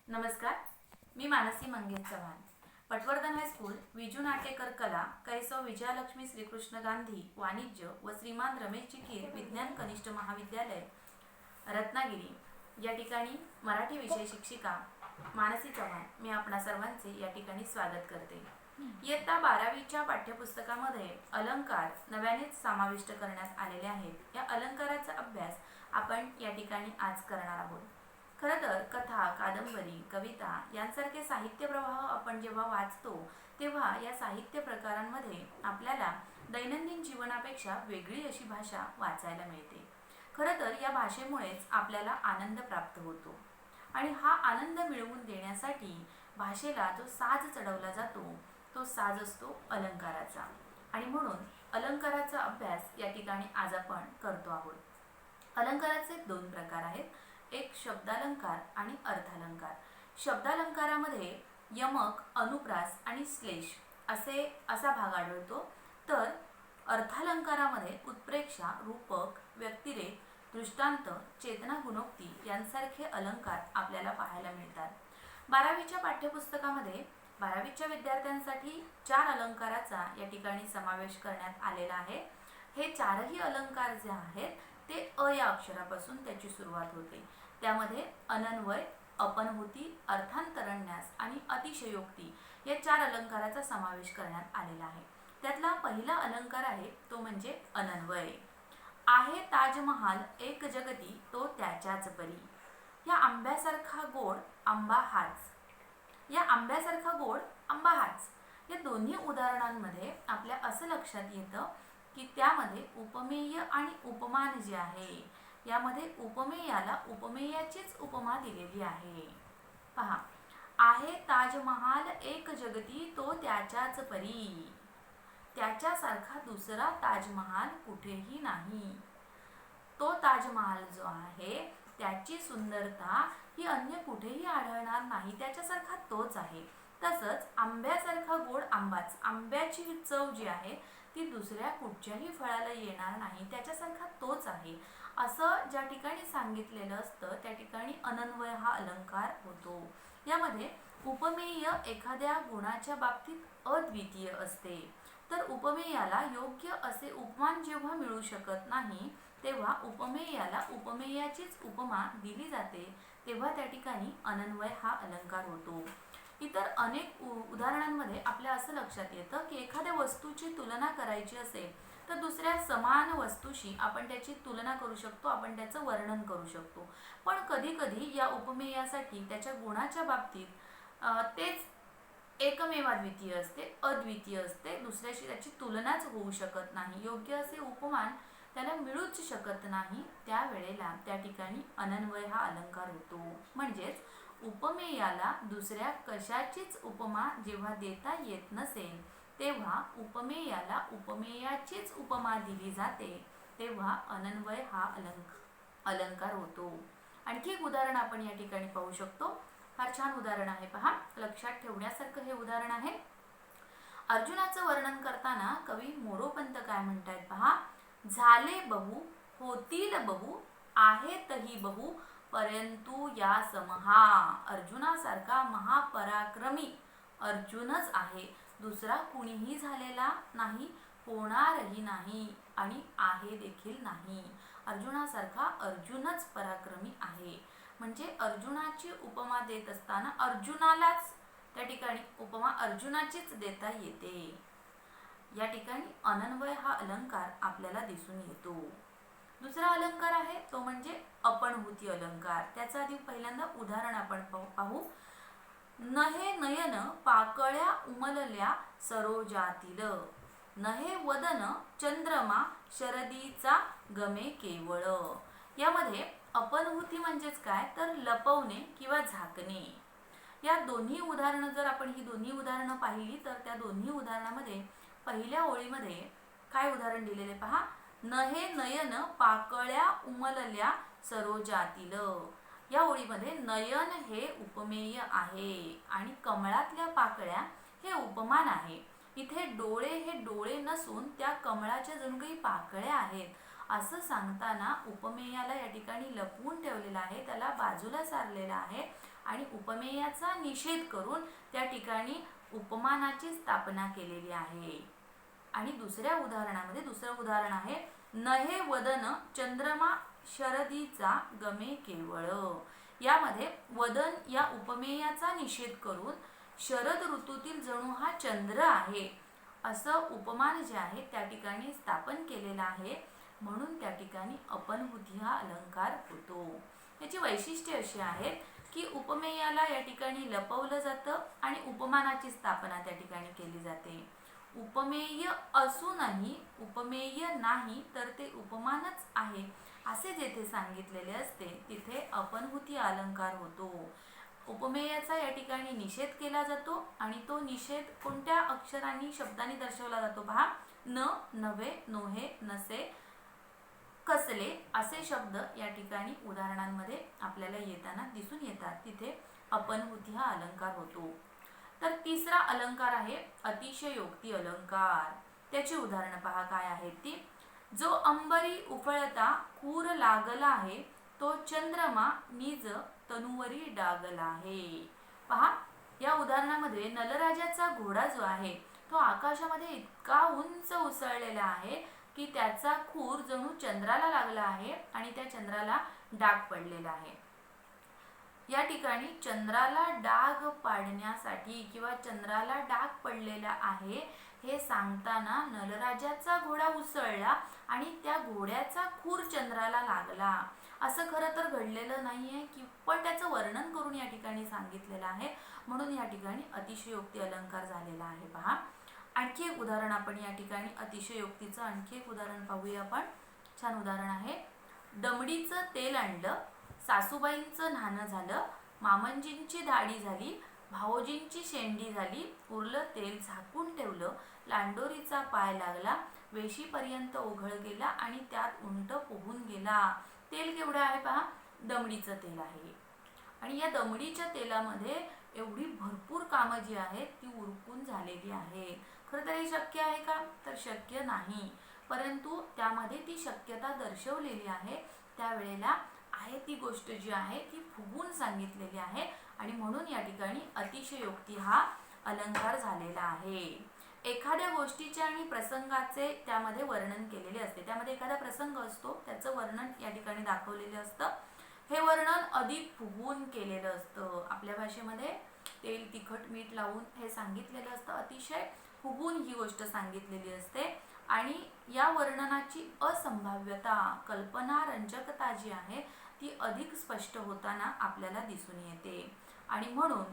नमस्कार, मी मानसी मंगेश चव्हाण. पटवर्धन हायस्कूल, विजू नाटेकर कला, कैसव विजयालक्ष्मी श्रीकृष्ण गांधी वाणिज्य व श्रीमान रमेश चिकीर विज्ञान कनिष्ठ महाविद्यालय रत्नागिरी या ठिकाणी मराठी विषय शिक्षिका मानसी चव्हाण मी आपणा सर्वांचे या ठिकाणी स्वागत करते. इयत्ता 12वीच्या पाठ्यपुस्तकामध्ये अलंकार नव्यानेच समाविष्ट करण्यात आलेले आहेत. या अलंकाराचा अभ्यास आपण या ठिकाणी आज करणार आहोत. खरं तर कथा, कादंबरी, कविता यांसारखे साहित्य प्रवाह आपण जेव्हा वाचतो तेव्हा या साहित्य प्रकारांमध्ये आपल्याला दैनंदिन जीवनापेक्षा वेगळी अशी भाषा वाचायला मिळते. खरं तर या भाषेमुळेच आपल्याला आनंद प्राप्त होतो आणि हा आनंद मिळवून देण्यासाठी भाषेला जो साज चढवला जातो तो साज असतो अलंकाराचा. आणि म्हणून अलंकाराचा अभ्यास या ठिकाणी आज आपण करतो आहोत. अलंकाराचे दोन प्रकार आहेत, एक शब्दालंकार आणि अर्थालंकार. शब्दालंकारामध्ये यमक, अनुप्रास आणि श्लेष असा भाग आढळतो, तर अर्थालंकारामध्ये उत्प्रेक्षा, रूपक, व्यक्तिरेख, दृष्टांत, चेतना, गुणोक्ती यांसारखे अलंकार आपल्याला पाहायला मिळतात. 12वीच्या पाठ्यपुस्तकामध्ये 12वीच्या विद्यार्थ्यांसाठी 4 अलंकाराचा या ठिकाणी समावेश करण्यात आलेला आहे. हे चारही अलंकार जे आहेत ते अ या अक्षरापासून त्याची सुरुवात होते. त्यामध्ये अनन्वय, अपनहुती, अर्थांतरण्यास आणि अतिशयोक्ती या 4 अलंकाराचा समावेश करण्यात आलेला आहे. त्यातला पहिला अलंकार आहे तो म्हणजे अनन्वय. आहे ताजमहाल एक जगती तो त्याच्याच परी, या आंब्यासारखा गोड आंबा हाच. या आंब्यासारखा गोड आंबा हाच या दोन्ही उदाहरणांमध्ये आपल्या असं लक्षात येतं की त्यामध्ये उपमेय आणि उपमान जे आहे यामध्ये उपमेयाला उपमेयाचीच उपमा दिलेली आहे. पहा, आहे ताजमहाल एक जगती तो त्याच्याच परी, त्याच्यासारखा दुसरा ताजमहाल कुठेही नाही. तो ताजमहाल जो आहे त्याची सुंदरता ही अन्य कुठेही आढळणार नाही, त्याच्यासारखा तोच आहे. तसंच आंब्यासारखा गोड आंबाच, आंब्याची चव जी आहे ती दुसऱ्या कुठच्याही फळाला येणार नाही, त्याच्यासारखा तोच आहे असं ज्या ठिकाणी सांगितलेलं असतं त्या ठिकाणी अनन्वय हा अलंकार होतो. यामध्ये उपमेय एखाद्या गुणाच्या बाबतीत अद्वितीय असते, तर उपमेयाला योग्य असे उपमान जेव्हा मिळू शकत नाही तेव्हा उपमेयाला उपमेयाचीच उपमा दिली जाते, तेव्हा त्या ठिकाणी अनन्वय हा अलंकार होतो. इतर अनेक उदाहरणांमध्ये आपल्या असं लक्षात येतं की एखाद्या वस्तूची तुलना करायची असेल तर दुसऱ्या समान वस्तूशी आपण त्याची तुलना करू शकतो, आपण त्याचं वर्णन करू शकतो. पण कधी कधी या उपमेयासाठी त्याच्या गुणाच्या बाबतीत तेच एकमेवाद्वितीय असते, अद्वितीय असते, दुसऱ्याशी त्याची तुलनाच होऊ शकत नाही, योग्य असे उपमान त्याला मिळूच शकत नाही. त्यावेळेला त्या ठिकाणी अनन्वय हा अलंकार होतो. म्हणजेच उपमेयाला दुसऱ्या कशाचीच उपमा जेव्हा देता येत नसेल तेव्हा उपमेयाला उपमेयाचीच उपमा दिली जाते, तेव्हा अनन्वय हा अलंकार होतो. आणखी एक उदाहरण आपण या ठिकाणी पाहू शकतो. फार छान उदाहरण आहे, पहा, लक्षात ठेवण्यासारखं हे उदाहरण आहे. अर्जुनाचं वर्णन करताना कवी मोरोपंत काय म्हणतात, पहा, झाले बहु होतील बहु आहेतही बहु परंतु या समहा. अर्जुनासारखा महापराक्रमी अर्जुनच आहे, दुसरा कुणीही झालेला नाही, होणारही नाही आणि आहे देखील नाही. अर्जुनासारखा अर्जुनच पराक्रमी आहे. म्हणजे अर्जुनाची उपमा देत असताना अर्जुनालाच त्या ठिकाणी उपमा अर्जुनाचीच देता येते. या ठिकाणी अनन्वय हा अलंकार आपल्याला दिसून येतो. दुसरा अलंकार आहे तो म्हणजे अपनहुती अलंकार. त्याचा आधी पहिल्यांदा उदाहरण आपण पाहू. नहे नयन पाकळ्या उमलल्या सरोजातील, नहे वदन चंद्रमा शरदीचा गमे केवळ. यामध्ये अपनहुती म्हणजेच काय तर लपवणे किंवा झाकणे. या दोन्ही उदाहरणं जर आपण ही दोन्ही उदाहरणं पाहिली तर त्या दोन्ही उदाहरणामध्ये पहिल्या ओळीमध्ये काय उदाहरण दिलेले, पहा, नहे नयन पाकळ्या उमलल्या सरोजातील. या ओळीमध्ये नयन हे उपमेय आहे आणि कमळातल्या पाकळ्या हे उपमान आहे. इथे डोळे हे डोळे नसून त्या कमळाच्या जणू काही पाकळ्या आहेत असं सांगताना उपमेयाला या ठिकाणी लपवून ठेवलेलं आहे, त्याला बाजूला सारलेलं आहे आणि उपमेयाचा निषेध करून त्या ठिकाणी उपमानाची स्थापना केलेली आहे. आणि दुसऱ्या उदाहरणामध्ये दुसरं उदाहरण आहे, नहे वदन चंद्रमा शरदीचा गमे केवळ. यामध्ये वदन या उपमेयाचा निषेध करून शरद ऋतूतील जणू हा चंद्र आहे असं उपमान जे आहे त्या ठिकाणी स्थापन केलेलं आहे. म्हणून त्या ठिकाणी अपनहुती हा अलंकार होतो. याची वैशिष्ट्ये अशी आहेत की उपमेयाला या ठिकाणी लपवलं जातं आणि उपमानाची स्थापना त्या ठिकाणी केली जाते. उपमेय असूनही उपमेय नाही तर ते उपमानच आहे असे जेथे सांगितलेले असते तिथे अपनहुती अलंकार होतो. उपमेयाचा या ठिकाणी निषेध केला जातो आणि तो निषेध कोणत्या अक्षरांनी शब्दांनी दर्शवला जातो पहा. न, नव्हे, नोहे, नसे, कसले असे शब्द या ठिकाणी उदाहरणांमध्ये आपल्याला येताना दिसून येतात. तिथे अपनहुती हा अलंकार होतो. तर तिसरा अलंकार आहे अतिशयोक्ती अलंकार. त्याची उदाहरणं पहा काय आहेत ती. जो अंबरी उफळता खूर लागला आहे तो चंद्रमा निज तनुवरी डागला आहे. पहा या उदाहरणामध्ये नलराजाचा घोडा जो आहे तो आकाशामध्ये इतका उंच उसळलेला आहे की त्याचा खूर जणू चंद्राला लागला आहे आणि त्या चंद्राला डाग पडलेला आहे. या ठिकाणी चंद्राला डाग पाडण्यासाठी किंवा चंद्राला डाग पडलेला आहे हे सांगताना नलराजाचा घोडा उसळला आणि त्या घोड्याचा खूर चंद्राला लागला असं खरं तर घडलेलं नाहीये की पण त्याचं वर्णन करून या ठिकाणी सांगितलेलं आहे. म्हणून या ठिकाणी अतिशयोक्ती अलंकार झालेला आहे. पहा आणखी एक उदाहरण आपण या ठिकाणी अतिशयोक्तीचं आणखी एक उदाहरण पाहूया आपण. छान उदाहरण आहे. दमडीचं तेल आणलं, सासूबाईंचं न्हाणं झालं, मामंजींची दाढी झाली, भावोजींची शेंडी झाली, उरलं तेल झाकून ठेवलं, लांडोरीचा पाय लागला, वेशीपर्यंत ओघळ गेला आणि त्यात उंट पोहून गेला. तेल केवढं आहे पहा, दमडीचं तेल आहे. आणि या दमडीच्या तेलामध्ये एवढी भरपूर कामं जी आहेत ती उरकून झालेली आहेत. खरं तर हे शक्य आहे का तर शक्य नाही, परंतु त्यामध्ये ती शक्यता दर्शवलेली आहे. त्यावेळेला आहे ती गोष्ट जी आहे ती फुगून सांगितलेली आहे आणि म्हणून या ठिकाणी अतिशयोक्ती हा अलंकार झालेला आहे. एखाद्या गोष्टीचे आणि प्रसंगाचे त्यामध्ये वर्णन केलेले असते. त्यामध्ये एखादा प्रसंग असतो त्याचं वर्णन या ठिकाणी दाखवलेलं असतं. हे वर्णन अधिक फुगून केलेलं असतं. आपल्या भाषेमध्ये तेल तिखट मीठ लावून हे सांगितलेलं असतं. अतिशय फुगून ही गोष्ट सांगितलेली असते आणि या वर्णनाची असंभाव्यता कल्पना रंजकता जी आहे ती अधिक स्पष्ट होताना आपल्याला दिसून येते. आणि म्हणून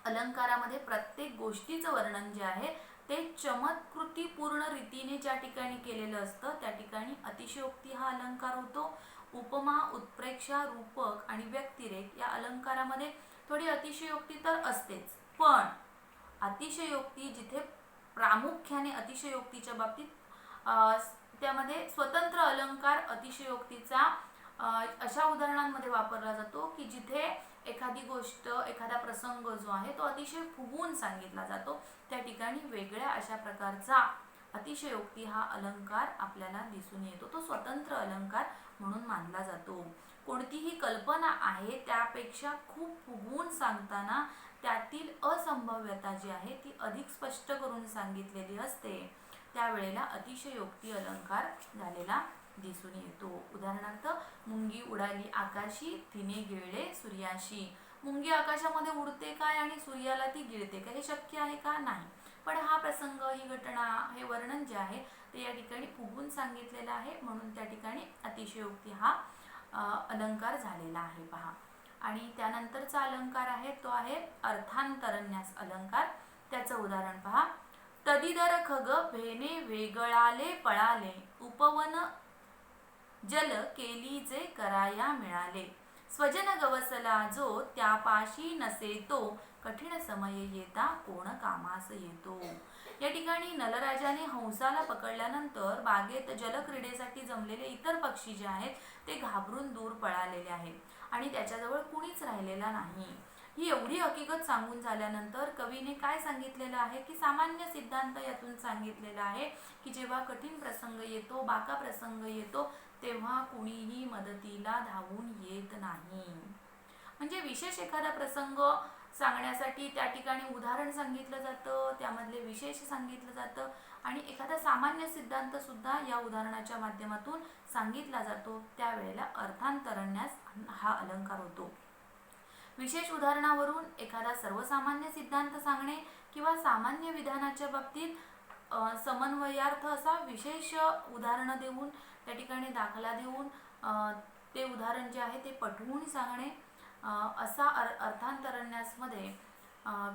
अलंकारामध्ये प्रत्येक गोष्टीचं वर्णन जे आहे ते चमत्कृतीपूर्ण रीतीने ज्या ठिकाणी केलेलं असतं त्या ठिकाणी अतिशयोक्ती हा अलंकार होतो. उपमा, उत्प्रेक्षा, रूपक आणि व्यक्तिरेख या अलंकारामध्ये थोडी अतिशयोक्ती तर असतेच, पण अतिशयोक्ती जिथे प्रामुख्याने अतिशयोक्तीच्या बाबतीत त्यामध्ये स्वतंत्र अलंकार अतिशयोक्तीचा अशा उदाहरणांमध्ये वापरला जातो की जिथे एखादी गोष्ट एखादा प्रसंग जो आहे तो अतिशय फुगून सांगितला जातो. त्या ठिकाणी वेगळ्या अशा प्रकारचा अतिशयोक्ती हा अलंकार आपल्याला दिसून येतो. तो स्वतंत्र अलंकार म्हणून मानला जातो. कोणतीही कल्पना आहे त्यापेक्षा खूप फुगून सांगताना त्यातील असंभाव्यता जी आहे ती अधिक स्पष्ट करून सांगितलेली असते. त्यावेळेला अतिशयोक्ती अलंकार झालेला दिसून येतो. उदाहरणार्थ, मुंगी उडाली आकाशी, तिने गिळले सूर्याशी. मुंगी आकाशामध्ये उडते काय आणि सूर्याला ती गिळते काय, हे शक्य आहे का नाही. पण हा प्रसंग, ही घटना, हे वर्णन जे आहे ते या ठिकाणी फुगून सांगितलेलं आहे. म्हणून त्या ठिकाणी अतिशयोक्ती हा अलंकार झालेला आहे. पहा आणि त्यानंतरचा अलंकार आहे तो आहे अर्थांतरन्यास अलंकार. त्याचं उदाहरण पहा. तदिदर खग भेने वेगळाले पळाले, उपवन जल केली जे कराया मिळाले, स्वजन गवसला जो त्यापाशी नसे तो, कठीण समय येता कोण कामास येतो. या ठिकाणी नलराजाने हंसाला पकडल्यानंतर बागेत जलक्रीडेसाठी जमलेले इतर पक्षी जे आहेत ते घाबरून दूर पळालेले आहेत आणि त्याच्याजवळ कुणीच राहिलेला नाही. ही एवढी हकीकत सांगून झाल्यानंतर कवीने काय सांगितलेलं आहे की सामान्य सिद्धांत यातून सांगितलेला आहे की जेव्हा कठीण प्रसंग येतो, बाका प्रसंग येतो, तेव्हा कुणीही मदतीला धावून येत नाही. म्हणजे विशेष एखादा प्रसंग सांगण्यासाठी त्या ठिकाणी उदाहरण सांगितलं जातं, त्यामधले विशेष सांगितलं जातं आणि एखादा सामान्य सिद्धांत सुद्धा या उदाहरणाच्या माध्यमातून सांगितला जातो, त्यावेळेला अर्थांतरण्यास हा अलंकार होतो. विशेष उदाहरणावरून एखादा सर्वसामान्य सिद्धांत सांगणे किंवा सामान्य विधानाच्या बाबतीत समन्वयार्थ असा विशेष उदाहरणं देऊन त्या ठिकाणी दाखला देऊन ते उदाहरण जे आहे ते पटवून सांगणे असा अर्थांतरण्यासमध्ये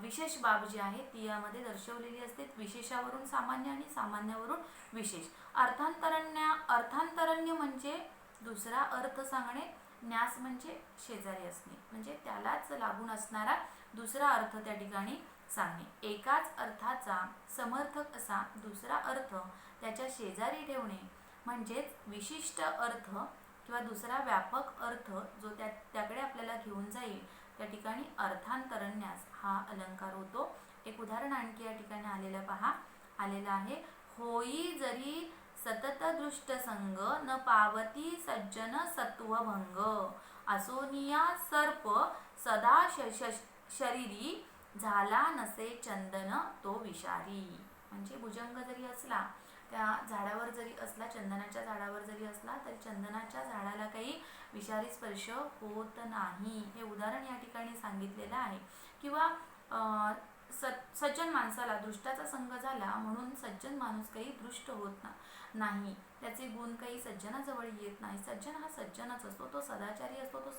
विशेष बाब जी आहे ती यामध्ये दर्शवलेली असते. विशेषावरून सामान्य आणि सामान्यावरून विशेष. अर्थांतरण्य म्हणजे दुसरा अर्थ सांगणे, न्यास म्हणजे शेजारी असणे, म्हणजे त्यालाच लागून असणारा दुसरा अर्थ त्या ठिकाणी सांगणे. एकाच अर्थाचा समर्थक असा दुसरा अर्थ त्याच्या शेजारी ठेवणे म्हणजेच विशिष्ट अर्थ किंवा दुसरा व्यापक अर्थ जो त्याकडे आपल्याला घेऊन जाईल त्या ठिकाणी अर्थांतरण्यास हा अलंकार होतो. एक उदाहरण आणखी या ठिकाणी आलेलं आहे. होई जरी सतत दृष्ट संग न पावती सज्जन सत्वभंग असोनिया सर्प सदा शरीरी झाला नसे चंदन तो विषारी. म्हणजे भुजंग जरी असला, त्या झाडावर जरी असला, चंदनाच्या झाडावर जरी असला तरी चंदनाच्या झाडाला काही विषारी स्पर्श होत नाही, हे उदाहरण या ठिकाणी सांगितलेलं आहे. किंवा सज्जन माणसाला दृष्टाचा संग झाला म्हणून सज्जन माणूस काही दृष्ट होत नाही, त्याचे गुण काही सज्जनाजवळ येत नाही. सज्जन हा सज्जनच असतो, तो सदाचारी असतो, तो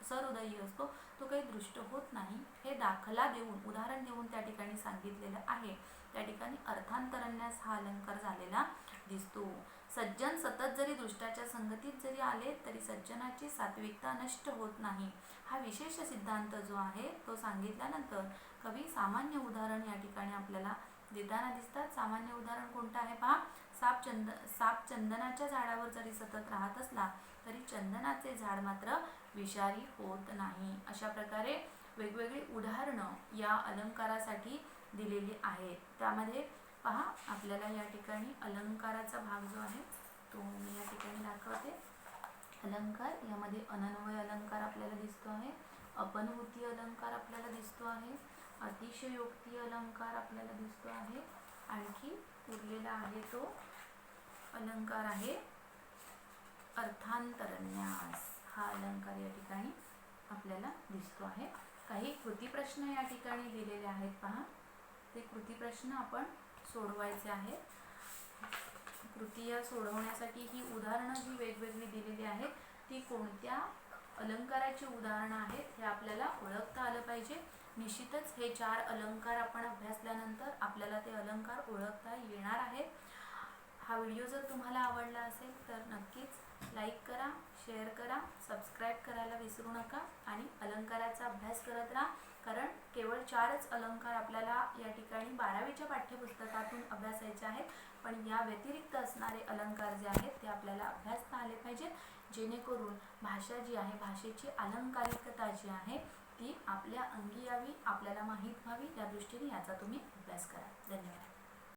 सहृदयी असतो, तो काही दृष्ट होत नाही, हे दाखला देऊन उदाहरण देऊन त्या ठिकाणी सांगितलेलं आहे. त्या ठिकाणी अर्थांतरण्यास हा अलंकार झालेला दिसतो. सज्जन सतत जरी दृष्टाच्या संगतीत जरी आले तरी सज्जनाची सात्विकता नष्ट होत नाही, हा विशेष सिद्धांत जो आहे तो सांगितल्यानंतर कवी सामान्य उदाहरण या ठिकाणी आपल्याला देताना दिसतात. सामान्य उदाहरण कोणतं आहे पहा. साप चंदनाच्या झाडावर जरी सतत राहत असला तरी चंदनाचे झाड मात्र विषारी होत नाही. अशा प्रकारे वेगवेगळी उदाहरणं या अलंकारासाठी दिलेली आहेत. त्यामध्ये पहा आपल्याला या ठिकाणी अलंकाराचा भाग जो आहे तो मी या ठिकाणी दाखवते. अलंकार यामध्ये अनन्वय अलंकार आपल्याला दिसतो आहे, अपनवृत्ती अलंकार आपल्याला दिसतो आहे, अतिशयोक्ती अलंकार आपल्याला दिसतो आहे, आणखी उरलेला आहे तो अलंकार आहे अर्थांतरण्यास. हा अलंकार या ठिकाणी आपल्याला दिसतो आहे. काही कृतीप्रश्न या ठिकाणी दिलेले आहेत पहा, ते कृतीप्रश्न आपण सोडवायचे आहेत. कृती या सोडवण्यासाठी ही उदाहरणं जी वेगवेगळी दिलेली आहेत ती कोणत्या अलंकाराची उदाहरणं आहेत हे आपल्याला ओळखता आलं पाहिजे. निश्चितच हे 4 अलंकार आपण अभ्यासल्यानंतर आपल्याला ते अलंकार ओळखता येणार आहेत. हा व्हिडिओ जर तुम्हाला आवडला असेल तर नक्कीच लाईक करा, शेअर करा, सबस्क्राईब करायला विसरू नका आणि अलंकाराचा अभ्यास करत राहा. कारण केवळ 4च अलंकार आपल्याला या ठिकाणी 12वीच्या पाठ्यपुस्तकातून अभ्यासायचे आहेत, पण या व्यतिरिक्त असणारे अलंकार जे आहेत ते आपल्याला अभ्यासता आले पाहिजेत, जेणेकरून भाषा जी आहे, भाषेची अलंकारिकता जी आहे ती आपल्या अंगी यावी, आपल्याला माहीत व्हावी, त्या दृष्टीने याचा तुम्ही अभ्यास करा. धन्यवाद.